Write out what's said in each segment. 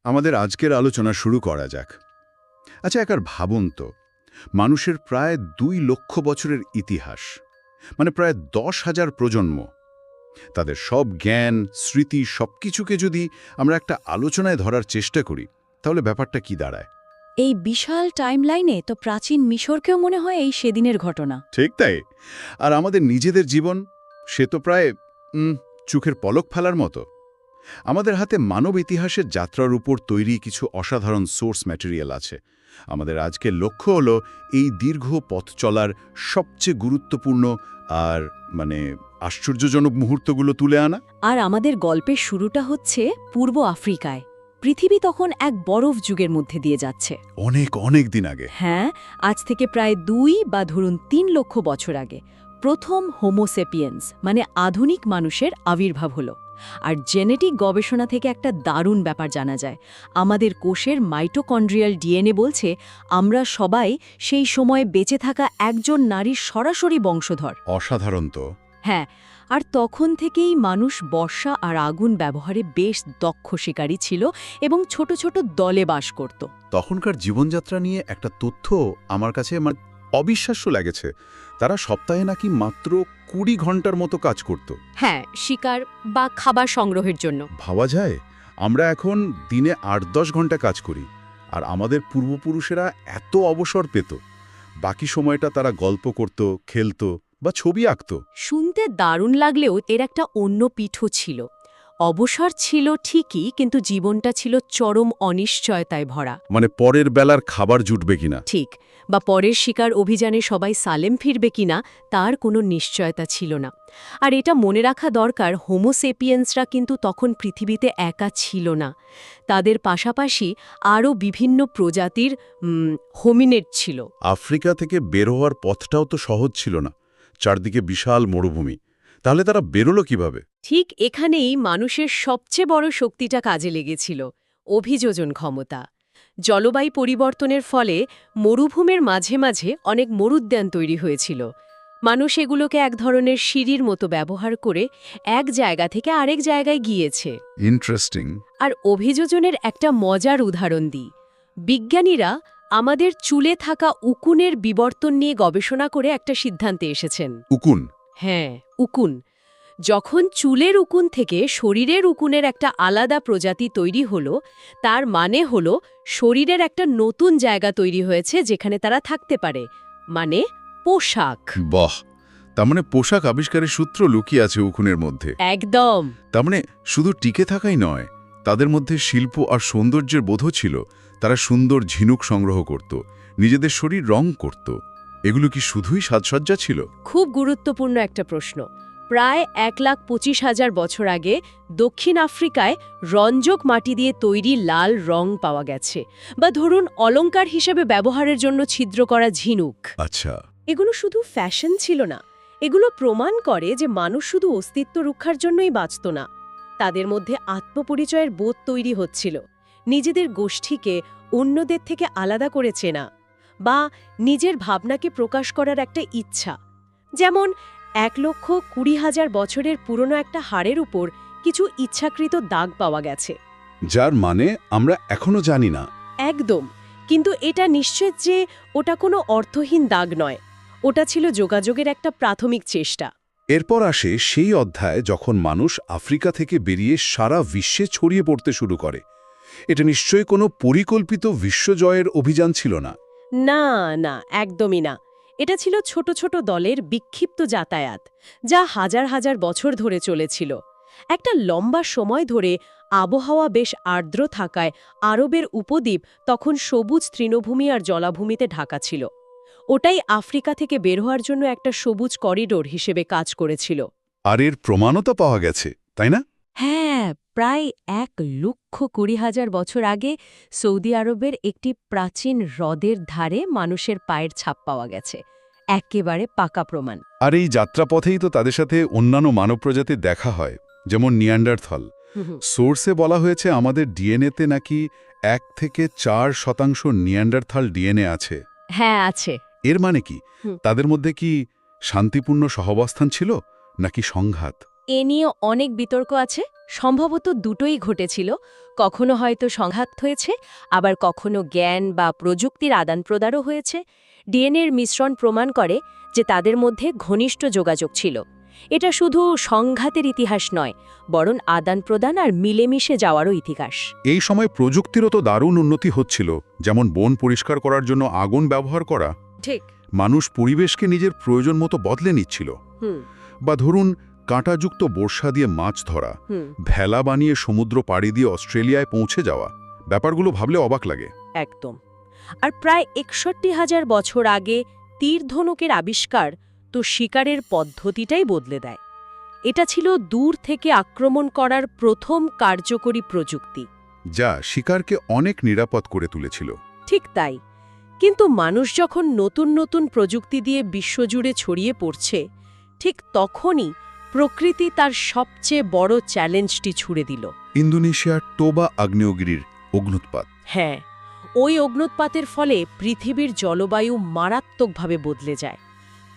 আমাদের আজকের আলোচনা শুরু করা যাক। আচ্ছা, একবার ভাবুন তো, মানুষের প্রায় 2 লক্ষ বছরের ইতিহাস, মানে প্রায় 10,000 প্রজন্ম, তাদের সব জ্ঞান, স্মৃতি সবকিছুকে যদি আমরা একটা আলোচনায় ধরার চেষ্টা করি, তাহলে ব্যাপারটা কি দাঁড়ায়? এই বিশাল টাইমলাইনে তো প্রাচীন মিশরকেও মনে হয় এই সেদিনের ঘটনা। ঠিক তাই। আর আমাদের নিজেদের জীবন, সে তো প্রায় চোখের পলক ফেলার মতো। আমাদের হাতে মানব ইতিহাসের যাত্রার উপর তৈরি কিছু অসাধারণ সোর্স ম্যাটেরিয়াল আছে। আমাদের আজকের লক্ষ্য হলো এই দীর্ঘ পথ চলার সবচেয়ে গুরুত্বপূর্ণ আর আশ্চর্যজনক মুহূর্তগুলো তুলে আনা। আর আমাদের গল্পের শুরুটা হচ্ছে পূর্ব আফ্রিকায়। পৃথিবী তখন এক বরফ যুগের মধ্যে দিয়ে যাচ্ছে। অনেক অনেক দিন আগে। হ্যাঁ, আজ থেকে প্রায় 2 বা ধরুন 3 লক্ষ বছর আগে প্রথম হোমোসেপিয়েন্স মানে আধুনিক মানুষের আবির্ভাব হলো। আর জেনেটিক গবেষণা থেকে একটা দারুণ ব্যাপার জানা যায়। আমাদের কোষের মাইটোকন্ড্রিয়াল ডিএনএ বলছে আমরা সবাই সেই সময়ে বেঁচে থাকা একজন নারীর সরাসরি বংশধর। অসাধারণ তো। হ্যাঁ, আর তখন থেকেই মানুষ বর্ষা আর আগুন ব্যবহারে বেশ দক্ষ শিকারী ছিল এবং ছোট ছোট দলে বাস করত। তখনকার জীবনযাত্রা নিয়ে একটা তথ্য আমার কাছে অবিশ্বাস্য লাগেছে। তারা সপ্তাহে নাকি মাত্র 20 ঘন্টার মতো কাজ করত। হ্যাঁ, শিকার বা খাবার সংগ্রহের জন্য। ভাবা যায়, আমরা এখন দিনে 8-10 ঘন্টা কাজ করি, আর আমাদের পূর্বপুরুষেরা এত অবসর পেত। বাকি সময়টা তারা গল্প করত, খেলত বা ছবি আঁকত। শুনতে দারুণ লাগলেও এর একটা অন্য পিঠও ছিল। অবসর ছিল ঠিকই, কিন্তু জীবনটা ছিল চরম অনিশ্চয়তায় ভরা। পরের বেলার খাবার জুটবে কিনা, ঠিক, বা পরের শিকার অভিযানে সবাই সালেম ফিরবে কিনা তার কোনো নিশ্চয়তা ছিল না। আর এটা মনে রাখা দরকার, হোমোসেপিয়েন্সরা কিন্তু তখন পৃথিবীতে একা ছিল না। তাদের পাশাপাশি আরও বিভিন্ন প্রজাতির হোমিনেড ছিল। আফ্রিকা থেকে বের হওয়ার পথটাও তো সহজ ছিল না, চারদিকে বিশাল মরুভূমি। তাহলে তারা বেরোলো কিভাবে? ঠিক এখানেই মানুষের সবচেয়ে বড় শক্তিটা কাজে লেগেছিল, অভিযোজন ক্ষমতা। জলবায়ু পরিবর্তনের ফলে মরুভূমির মাঝে মাঝে অনেক মরুদ্যান তৈরি হয়েছিল। মানুষ এগুলোকে এক ধরনের সিঁড়ির মতো ব্যবহার করে এক জায়গা থেকে আরেক জায়গায় গিয়েছে। ইন্টারেস্টিং। আর অভিযোজনের একটা মজার উদাহরণ দিই। বিজ্ঞানীরা আমাদের চুলে থাকা উকুনের বিবর্তন নিয়ে গবেষণা করে একটা সিদ্ধান্তে এসেছেন। উকুন? হ্যাঁ, উকুন। যখন চুলের উকুন থেকে শরীরের উকুনের একটা আলাদা প্রজাতি তৈরি হলো, তার মানে হলো শরীরের একটা নতুন জায়গা তৈরি হয়েছে যেখানে তারা থাকতে পারে, মানে পোশাক। বাহ! তার পোশাক আবিষ্কারের সূত্র লুকিয়ে আছে উকুনের মধ্যে। একদম। তার শুধু টিকে থাকাই নয়, তাদের মধ্যে শিল্প আর সৌন্দর্যের বোধও ছিল। তারা সুন্দর ঝিনুক সংগ্রহ করত, নিজেদের শরীর রং করত। এগুলো কি শুধুই সাজসজ্জা ছিল? খুব গুরুত্বপূর্ণ একটা প্রশ্ন। প্রায় 1,25,000 বছর আগে দক্ষিণ আফ্রিকায় রঞ্জক মাটি দিয়ে তৈরি লাল রং পাওয়া গেছে, বা ধরুন অলংকার হিসেবে ব্যবহারের জন্য ছিদ্র করা ঝিনুক। আচ্ছা। এগুলো শুধু ফ্যাশন ছিল না, এগুলো প্রমাণ করে যে মানুষ শুধু অস্তিত্ব রক্ষার জন্যই বাঁচত না। তাদের মধ্যে আত্মপরিচয়ের বোধ তৈরি হচ্ছিল, নিজেদের গোষ্ঠীকে অন্যদের থেকে আলাদা করে চেনা, বা নিজের ভাবনাকে প্রকাশ করার একটা ইচ্ছা। যেমন 1,20,000 বছরের পুরনো একটা হাড়ের উপর কিছু ইচ্ছাকৃত দাগ পাওয়া গেছে, যার মানে আমরা এখনো জানি না। একদম। কিন্তু এটা নিশ্চিত যে ওটা কোনো অর্থহীন দাগ নয়, ওটা ছিল যোগাযোগের একটা প্রাথমিক চেষ্টা। এরপর আসে সেই অধ্যায় যখন মানুষ আফ্রিকা থেকে বেরিয়ে সারা বিশ্বে ছড়িয়ে পড়তে শুরু করে। এটা নিশ্চয়ই কোনো পরিকল্পিত বিশ্বজয়ের অভিযান ছিল না। না না, একদমই না। এটা ছিল ছোট ছোট দলের বিক্ষিপ্ত যাতায়াত, যা হাজার হাজার বছর ধরে চলেছিল। একটা লম্বা সময় ধরে আবহাওয়া বেশ আর্দ্র থাকায় আরবের উপদ্বীপ তখন সবুজ তৃণভূমি আর জলাভূমিতে ঢাকা ছিল। ওটাই আফ্রিকা থেকে বের হওয়ার জন্য একটা সবুজ করিডোর হিসেবে কাজ করেছিল। আর এর প্রমাণও তো পাওয়া গেছে, তাই না? হ্যাঁ, প্রায় 1,20,000 বছর আগে সৌদি আরবের একটি প্রাচীন হ্রদের ধারে মানুষের পায়ের ছাপ পাওয়া গেছে, একেবারে পাকা প্রমাণ। আর এই যাত্রাপথেই তো তাদের সাথে অন্যান্য মানব প্রজাতির দেখা হয়, যেমন নিয়ান্ডারথল। সোর্সে বলা হয়েছে আমাদের ডিএনএতে নাকি 1 থেকে 4% নিয়ান্ডারথল ডিএনএ আছে। হ্যাঁ, আছে। এর মানে কি, তাদের মধ্যে কি শান্তিপূর্ণ সহাবস্থান ছিল নাকি সংঘাত? এ নিয়ে অনেক বিতর্ক আছে। সম্ভবত দুটোই ঘটেছিল, কখনো হয়তো সংঘাত হয়েছে, আবার কখনো জ্ঞান বা প্রযুক্তির আদান-প্রদানও হয়েছে। ডিএনএর মিশ্রণ প্রমাণ করে যে তাদের মধ্যে ঘনিষ্ঠ যোগাযোগ ছিল। এটা শুধু সংঘাতের ইতিহাস নয়, বরং আদান-প্রদান আর মিলেমিশে যাওয়ারও ইতিহাস। এই সময় প্রযুক্তিরও তো দারুণ উন্নতি হচ্ছিল, যেমন বন পরিষ্কার করার জন্য আগুন ব্যবহার করা। ঠিক। মানুষ পরিবেশকে নিজের প্রয়োজন মতো বদলে নিচ্ছিল। বা ধরুন কাঁটাযুক্ত বর্ষা দিয়ে মাছ ধরা, ভেলা বানিয়ে সমুদ্র পাড়ি দিয়ে অস্ট্রেলিয়ায় পৌঁছে যাওয়া, ব্যাপারগুলো ভাবলে অবাক লাগে। একদম। আর প্রায় ৬১,০০০ বছর আগে তীর ধনুকের আবিষ্কার তো শিকারের পদ্ধতিটাই বদলে দেয়। এটা ছিল দূর থেকে আক্রমণ করার প্রথম কার্যকরী প্রযুক্তি, যা শিকারকে অনেক নিরাপদ করে তুলেছিল। ঠিক তাই। কিন্তু মানুষ যখন নতুন নতুন প্রযুক্তি দিয়ে বিশ্বজুড়ে ছড়িয়ে পড়ছে, ঠিক তখনই প্রকৃতি তার সবচেয়ে বড় চ্যালেঞ্জটি ছুড়ে দিল। ইন্দোনেশিয়ার টোবা আগ্নেয়গিরির অগ্নুৎপাত। হ্যাঁ, ওই অগ্নুৎপাতের ফলে পৃথিবীর জলবায়ু মারাত্মকভাবে বদলে যায়।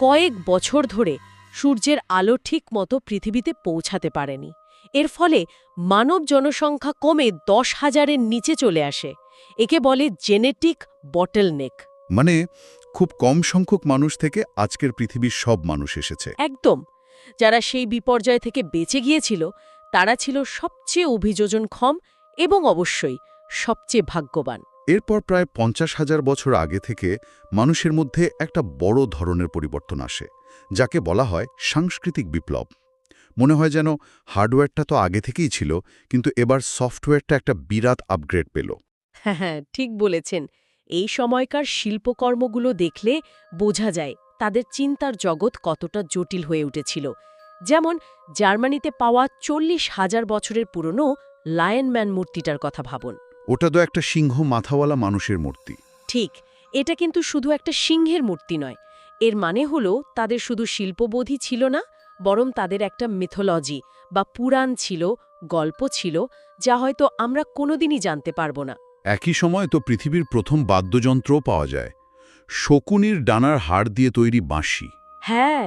কয়েক বছর ধরে সূর্যের আলো ঠিক মতো পৃথিবীতে পৌঁছাতে পারেনি। এর ফলে মানব জনসংখ্যা কমে ১০,০০০-এর নিচে চলে আসে। একে বলে জেনেটিক বটলনেক। মানে খুব কম সংখ্যক মানুষ থেকে আজকের পৃথিবীর সব মানুষ এসেছে। একদম। যারা সেই বিপর্যয় থেকে বেঁচে গিয়েছিল, তারা ছিল সবচেয়ে অভিযোজনক্ষম এবং অবশ্যই সবচেয়ে ভাগ্যবান। এরপর প্রায় ৫০,০০০ বছর আগে থেকে মানুষের মধ্যে একটা বড় ধরনের পরিবর্তন আসে, যাকে বলা হয় সাংস্কৃতিক বিপ্লব। মনে হয় যেন হার্ডওয়্যারটা তো আগে থেকেই ছিল, কিন্তু এবার সফটওয়্যারটা একটা বিরাট আপগ্রেড পেল। হ্যাঁ, ঠিক বলেছেন। এই সময়কার শিল্পকর্মগুলো দেখলে বোঝা যায় তাদের চিন্তার জগৎ কতটা জটিল হয়ে উঠেছিল। যেমন জার্মানিতে পাওয়া ৪০,০০০ বছরের পুরনো লায়নম্যান মূর্তিটার কথা ভাবুন। ওটা তো একটা সিংহ মাথাওয়ালা মানুষের মূর্তি। ঠিক, এটা কিন্তু শুধু একটা সিংহের মূর্তি নয়। এর মানে হলো তাদের শুধু শিল্পবোধই ছিল না, বরং তাদের একটা মিথোলজি বা পুরাণ ছিল, গল্প ছিল, যা হয়তো আমরা কোনোদিনই জানতে পারব না। একই সময় তো পৃথিবীর প্রথম বাদ্যযন্ত্রও পাওয়া যায়, শকুনির ডানার হাড় দিয়ে তৈরি বাঁশি। হ্যাঁ,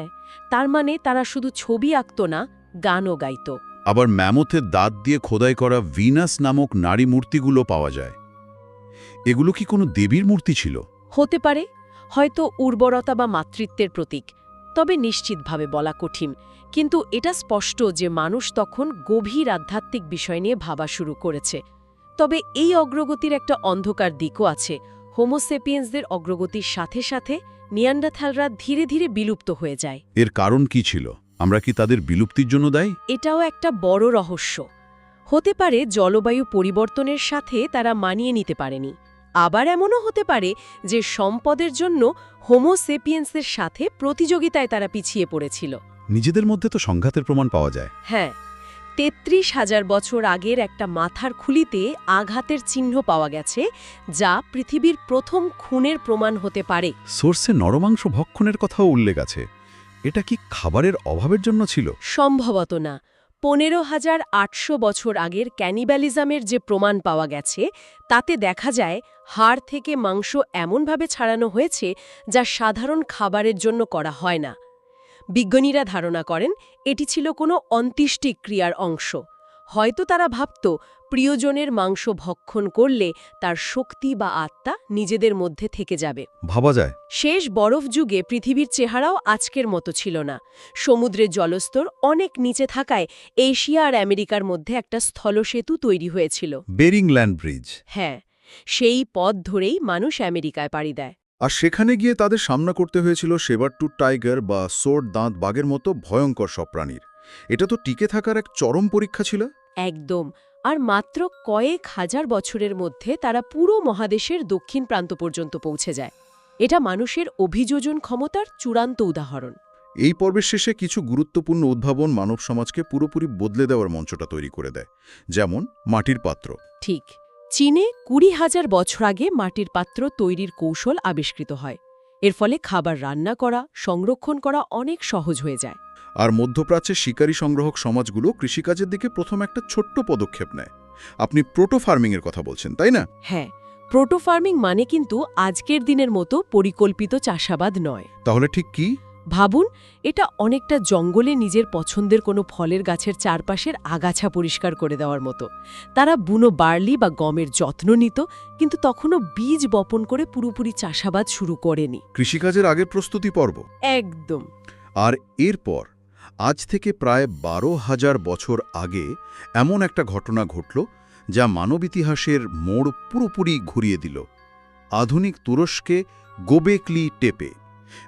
তার মানে তারা শুধু ছবি আঁকত না, গানও গাইত। আবার ম্যামথের দাঁত দিয়ে খোদাই করা ভিনাস নামক নারী মূর্তিগুলো পাওয়া যায়। এগুলো কি কোনো দেবীর মূর্তি ছিল? হতে পারে, হয়তো উর্বরতা বা মাতৃত্বের প্রতীক, তবে নিশ্চিতভাবে বলা কঠিন। কিন্তু এটা স্পষ্ট যে মানুষ তখন গভীর আধ্যাত্মিক বিষয় নিয়ে ভাবা শুরু করেছে। তবে এই অগ্রগতির একটা অন্ধকার দিকও আছে। হোমোসেপিয়েন্সদের অগ্রগতির সাথে সাথে নিয়ান্ডারথ্যালরা ধীরে ধীরে বিলুপ্ত হয়ে যায়। এর কারণ কি ছিল? আমরা কি তাদের বিলুপ্তির জন্য দায়ী? এটাও একটা বড় রহস্য। হতে পারে জলবায়ু পরিবর্তনের সাথে তারা মানিয়ে নিতে পারেনি। আবার এমনও হতে পারে যে সম্পদের জন্য হোমোসেপিয়েন্সের সাথে প্রতিযোগিতায় তারা পিছিয়ে পড়েছিল। নিজেদের মধ্যে তো সংঘাতের প্রমাণ পাওয়া যায়। হ্যাঁ, ৩৩,০০০ বছর আগের একটা মাথার খুলিতে আঘাতের চিহ্ন পাওয়া গেছে, যা পৃথিবীর প্রথম খুনের প্রমাণ হতে পারে। সোর্সে নরমাংস ভক্ষণের কথাও উল্লেখ আছে। এটা কি খাবারের অভাবের জন্য ছিল? সম্ভবত না। ১৫,৮০০ বছর আগের ক্যানিবালিজমের যে প্রমাণ পাওয়া গেছে, তাতে দেখা যায় হাড় থেকে মাংস এমনভাবে ছাড়ানো হয়েছে যা সাধারণ খাবারের জন্য করা হয় না। বিজ্ঞানীরা ধারণা করেন এটি ছিল কোনো অন্ত্যেষ্টিক ক্রিয়ার অংশ। হয়তো তারা ভাবত প্রিয়জনের মাংস ভক্ষণ করলে তার শক্তি বা আত্মা নিজেদের মধ্যে থেকে যাবে। ভাবা যায়। শেষ বরফ যুগে পৃথিবীর চেহারাও আজকের মতো ছিল না। সমুদ্রের জলস্তর অনেক নিচে থাকায় এশিয়া আর আমেরিকার মধ্যে একটা স্থলসেতু তৈরি হয়েছিল। Bering land bridge. হ্যাঁ, সেই পথ ধরেই মানুষ আমেরিকায় পাড়ি দেয়। আর সেখানে গিয়ে তাদের সামনা করতে হয়েছিল সেবারটুথ টাইগার বা সোর দাঁত বাঘের মতো ভয়ঙ্কর সব প্রাণীর। এটা তো টিকে থাকার এক চরম পরীক্ষা ছিল। একদম। আর মাত্র কয়েক হাজার বছরের মধ্যে তারা পুরো মহাদেশের দক্ষিণ প্রান্ত পর্যন্ত পৌঁছে যায়। এটা মানুষের অভিযোজন ক্ষমতার চূড়ান্ত উদাহরণ। এই পর্বের শেষে কিছু গুরুত্বপূর্ণ উদ্ভাবন মানব সমাজকে পুরোপুরি বদলে দেওয়ার মঞ্চটা তৈরি করে দেয়, যেমন মাটির পাত্র। ঠিক, চীনে ২০,০০০ বছর আগে মাটির পাত্র তৈরির কৌশল আবিষ্কৃত হয়। এর ফলে খাবার রান্না করা, সংরক্ষণ করা অনেক সহজ হয়ে যায়। আর মধ্যপ্রাচ্যের শিকারী সংগ্রাহক সমাজগুলো কৃষিকাজের দিকে প্রথম একটা ছোট্ট পদক্ষেপ নেয়। আপনি প্রোটো ফার্মিংয়ের কথা বলছেন, তাই না? হ্যাঁ, প্রোটো ফার্মিং মানে কিন্তু আজকের দিনের মতো পরিকল্পিত চাষাবাদ নয়। তাহলে ঠিক কি? ভাবুন, এটা অনেকটা জঙ্গলে নিজের পছন্দের কোনো ফলের গাছের চারপাশের আগাছা পরিষ্কার করে দেওয়ার মতো। তারা বুনো বার্লি বা গমের যত্ন নিত, কিন্তু তখনও বীজ বপন করে পুরোপুরি চাষাবাদ শুরু করেনি। কৃষিকাজের আগের প্রস্তুতি পর্ব। একদম। আর এরপর আজ থেকে প্রায় 12,000 বছর আগে এমন একটা ঘটনা ঘটল যা মানব ইতিহাসের মোড় পুরোপুরি ঘুরিয়ে দিল। আধুনিক তুরস্কে গোবেকলি টেপে।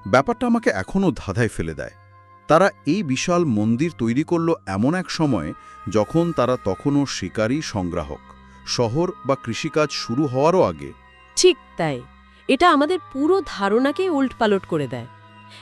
ব্যাপারটা আমাকে এখনও ধাঁধায় ফেলে দেয়। তারা এই বিশাল মন্দির তৈরি করল এমন এক সময়ে যখন তারা তখনও শিকারী সংগ্রাহক, শহর বা কৃষিকাজ শুরু হওয়ারও আগে। ঠিক তাই। এটা আমাদের পুরো ধারণাকেই উল্টপালট করে দেয়।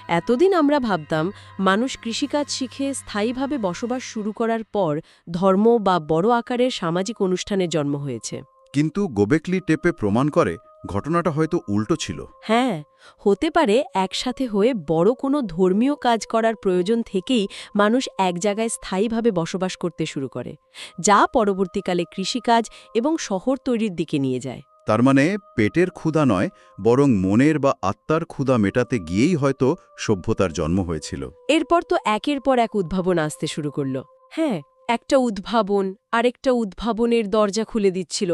এতদিন আমরা ভাবতাম মানুষ কৃষিকাজ শিখে স্থায়ীভাবে বসবাস শুরু করার পর ধর্ম বা বড় আকারের সামাজিক অনুষ্ঠানের জন্ম হয়েছে। কিন্তু গোবেকলি টেপে প্রমাণ করে ঘটনাটা হয়তো উল্টো ছিল। হ্যাঁ, হতে পারে একসাথে হয়ে বড় কোনো ধর্মীয় কাজ করার প্রয়োজন থেকেই মানুষ এক জায়গায় স্থায়ীভাবে বসবাস করতে শুরু করে, যা পরবর্তীকালে কৃষিকাজ এবং শহর তৈরির দিকে নিয়ে যায়। তার মানে পেটের ক্ষুধা নয়, বরং মনের বা আত্মার ক্ষুধা মেটাতে গিয়েই হয়তো সভ্যতার জন্ম হয়েছিল। এরপর তো একের পর এক উদ্ভাবন আসতে শুরু করল। হ্যাঁ, একটা উদ্ভাবন আরেকটা উদ্ভাবনের দরজা খুলে দিচ্ছিল।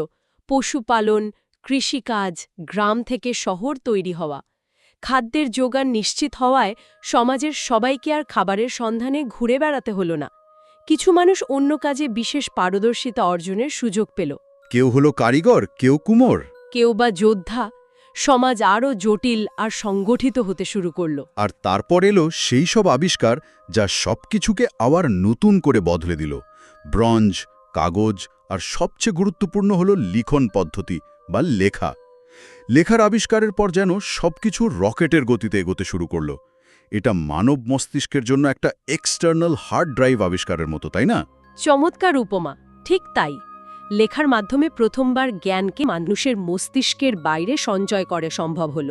পশুপালন, কৃষিকাজ, গ্রাম থেকে শহর তৈরি হওয়া। খাদ্যের যোগান নিশ্চিত হওয়ায় সমাজের সবাইকে আর খাবারের সন্ধানে ঘুরে বেড়াতে হলো না। কিছু মানুষ অন্য কাজে বিশেষ পারদর্শিতা অর্জনের সুযোগ পেল। কেউ হলো কারিগর, কেউ কুমোর, কেউ বা যোদ্ধা। সমাজ আরও জটিল আর সংগঠিত হতে শুরু করল। আর তারপর এলো সেই সব আবিষ্কার যা সবকিছুকে আবার নতুন করে বদলে দিল। ব্রঞ্জ, কাগজ, আর সবচেয়ে গুরুত্বপূর্ণ হলো লিখন পদ্ধতি বা লেখা। লেখার আবিষ্কারের পর যেন সবকিছু রকেটের গতিতে এগোতে শুরু করল। এটা মানব মস্তিষ্কের জন্য একটা এক্সটার্নাল হার্ড ড্রাইভ আবিষ্কারের মতো, তাই না? চমৎকার উপমা। ঠিক তাই। লেখার মাধ্যমে প্রথমবার জ্ঞানকে মানুষের মস্তিষ্কের বাইরে সঞ্চয় করা সম্ভব হল।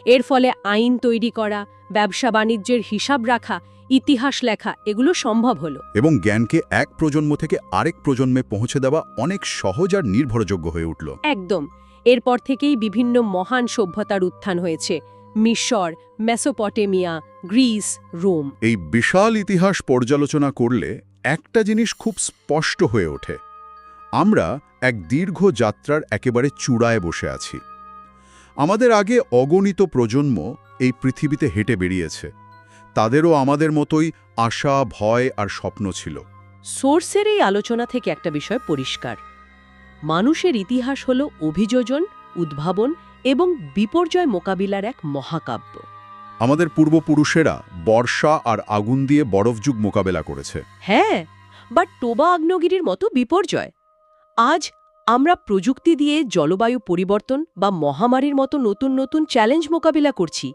এর ফলে আইন তৈরি করা, ব্যবসা বাণিজ্যের হিসাব রাখা, ইতিহাস লেখা এগুলো সম্ভব হল। এবং জ্ঞানকে এক প্রজন্ম থেকে আরেক প্রজন্মে পৌঁছে দেওয়া অনেক সহজ আর নির্ভরযোগ্য হয়ে উঠল। একদম। এরপর থেকেই বিভিন্ন মহান সভ্যতার উত্থান হয়েছে। মিশর, মেসোপটেমিয়া, গ্রিস, রোম। এই বিশাল ইতিহাস পর্যালোচনা করলে একটা জিনিস খুব স্পষ্ট হয়ে ওঠে। আমরা এক দীর্ঘ যাত্রার একেবারে চূড়ায় বসে আছি। আমাদের আগে অগণিত প্রজন্ম এই পৃথিবীতে হেঁটে বেরিয়েছে। তাদেরও আমাদের মতোই আশা, ভয় আর স্বপ্ন ছিল। সোর্সের এই আলোচনা থেকে একটা বিষয় পরিষ্কার। মানুষের ইতিহাস হল অভিযোজন, উদ্ভাবন এবং বিপর্যয় মোকাবিলার এক মহাকাব্য। আমাদের পূর্বপুরুষেরা বর্ষা আর আগুন দিয়ে বরফযুগ মোকাবেলা করেছে। হ্যাঁ, বা টোবা আগ্নেয়গিরির মতো বিপর্যয়। আজ আমরা প্রযুক্তি দিয়ে জলবায়ু পরিবর্তন বা মহামারীর মতো নতুন নতুন চ্যালেঞ্জ মোকাবিলা করছি।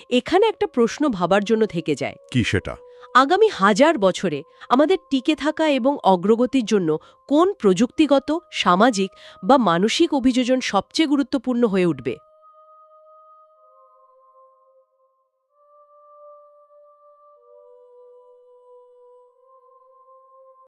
এখানে একটা প্রশ্ন ভাবার জন্য থেকে যায়। কি সেটা? আগামী 1000 বছরে আমাদের টিকে থাকা এবং অগ্রগতির জন্য কোন প্রযুক্তিগত, সামাজিক বা মানসিক অভিযোজন সবচেয়ে গুরুত্বপূর্ণ হয়ে উঠবে?